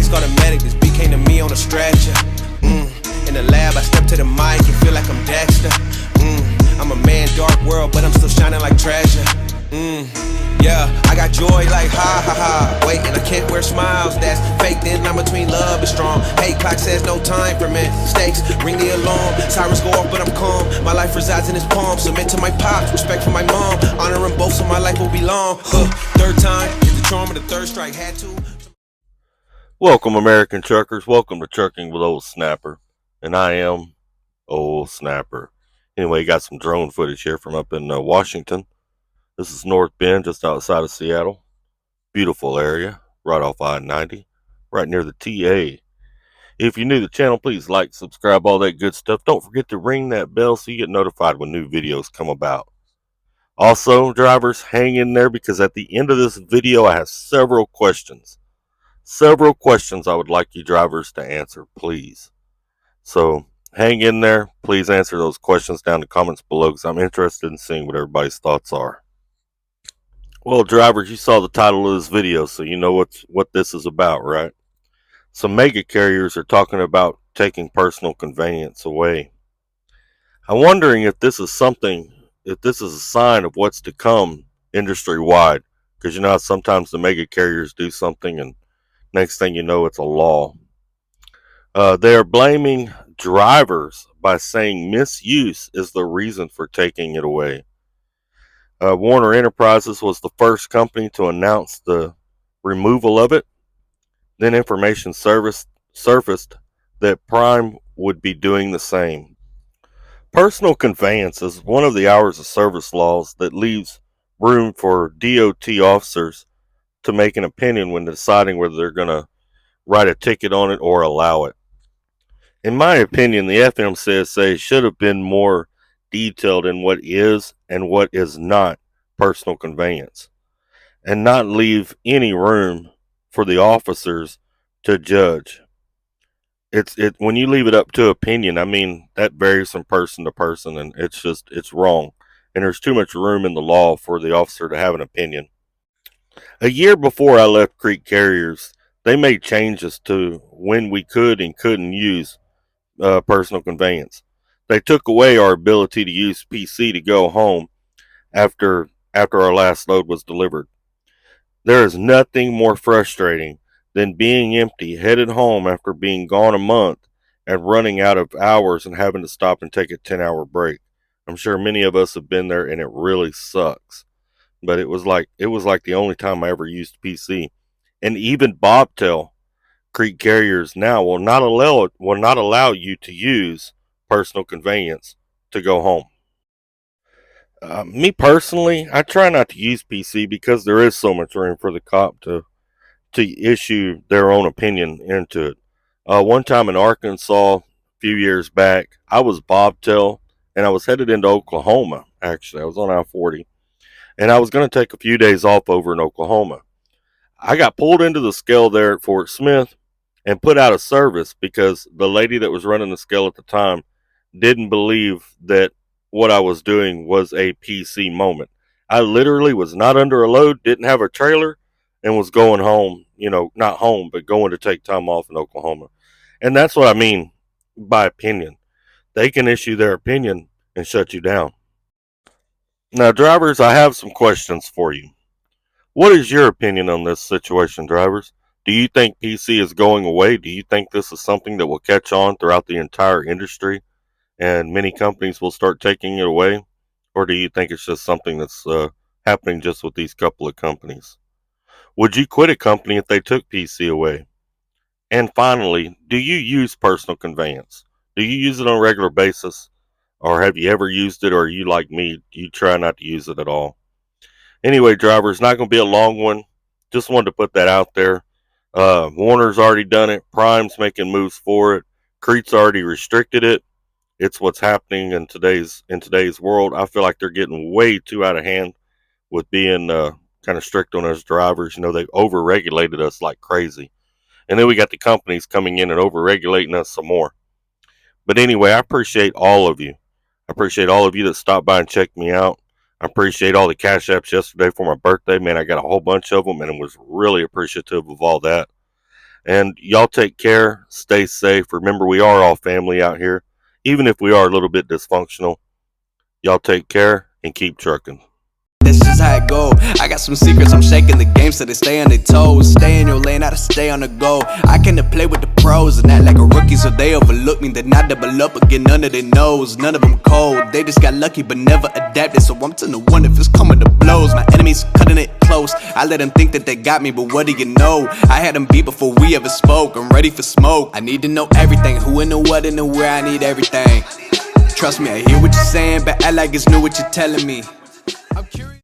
Police called a medic, this beat came to me on a stretcher. In the lab, I step to the mic and feel like I'm Dexter. I'm a man, dark world, but I'm still shining like treasure. Yeah, I got joy like ha ha ha. Wait, and I can't wear smiles, that's fake. Then I'm between love and strong. Hey, clock says no time for mistakes. Ring the alarm, sirens go off, but I'm calm. My life resides in his palm. Submit to my pops, respect for my mom. Honor them both, so my life will be long. Third time, get the charm of the third strike. Had to. Welcome, American truckers. Welcome to Trucking with Old Snapper, and I am Old Snapper. Anyway, got some drone footage here from up in Washington. This is North Bend, just outside of Seattle. Beautiful area, right off I-90, right near the TA. If you're new to the channel, please like, subscribe, all that good stuff. Don't forget to ring that bell so you get notified when new videos come about. Also, drivers, hang in there because at the end of this video, I have several questions. Several questions I would like you drivers to answer, please. So, hang in there. Please answer those questions down in the comments below because I'm interested in seeing what everybody's thoughts are. Well, drivers, you saw the title of this video, so you know what this is about, right? Some mega carriers are talking about taking personal convenience away. I'm wondering if this is a sign of what's to come industry-wide, because you know how sometimes the mega carriers do something and next thing you know, it's a law. They are blaming drivers by saying misuse is the reason for taking it away. Werner Enterprises was the first company to announce the removal of it. Then information surfaced that Prime would be doing the same. Personal conveyance is one of the hours of service laws that leaves room for DOT officers to make an opinion when deciding whether they're going to write a ticket on it or allow it. In my opinion, the FMCSA should have been more detailed in what is and what is not personal conveyance, and not leave any room for the officers to judge. When you leave it up to opinion, I mean, that varies from person to person, and it's wrong. And there's too much room in the law for the officer to have an opinion. A year before I left Creek Carriers, they made changes to when we could and couldn't use personal conveyance. They took away our ability to use PC to go home after our last load was delivered. There is nothing more frustrating than being empty, headed home after being gone a month and running out of hours and having to stop and take a 10-hour break. I'm sure many of us have been there and it really sucks. But it was like the only time I ever used PC. And even Bobtail Creek Carriers now will not allow you to use personal conveyance to go home. Me personally, I try not to use PC because there is so much room for the cop to issue their own opinion into it. One time in Arkansas, a few years back, I was bobtail and I was headed into Oklahoma. Actually, I was on I-40, and I was going to take a few days off over in Oklahoma. I got pulled into the scale there at Fort Smith and put out of service because the lady that was running the scale at the time didn't believe that what I was doing was a PC moment. I literally was not under a load, didn't have a trailer, and was going home, not home, but going to take time off in Oklahoma. And that's what I mean by opinion. They can issue their opinion and shut you down. Now, drivers, I have some questions for you. What is your opinion on this situation, drivers? Do you think PC is going away? Do you think this is something that will catch on throughout the entire industry and many companies will start taking it away? Or do you think it's just something that's happening just with these couple of companies? Would you quit a company if they took PC away? And finally, do you use personal conveyance? Do you use it on a regular basis? Or have you ever used it, or are you like me, you try not to use it at all? Anyway, drivers, not going to be a long one. Just wanted to put that out there. Warner's already done it. Prime's making moves for it. Crete's already restricted it. It's what's happening in today's world. I feel like they're getting way too out of hand with being kind of strict on us drivers. They've over-regulated us like crazy. And then we got the companies coming in and over-regulating us some more. But anyway, I appreciate all of you. I appreciate all of you that stopped by and checked me out. I appreciate all the Cashapps yesterday for my birthday. Man, I got a whole bunch of them, and I was really appreciative of all that. And y'all take care, stay safe. Remember, we are all family out here, even if we are a little bit dysfunctional. Y'all take care and keep trucking. That's just how it go. I got some secrets, I'm shaking the game so they stay on their toes. Stay in your lane, how to stay on the go. I came to play with the pros and act like a rookie, so they overlook me. Then I double up again, none of their nose. None of them cold, they just got lucky but never adapted. So I'm to the one if it's coming to blows. My enemies cutting it close. I let them think that they got me, but what do you know? I had them beat before we ever spoke. I'm ready for smoke. I need to know everything, who and the what and the where. I need everything. Trust me, I hear what you're saying, but act like it's new what you're telling me. I'm curious.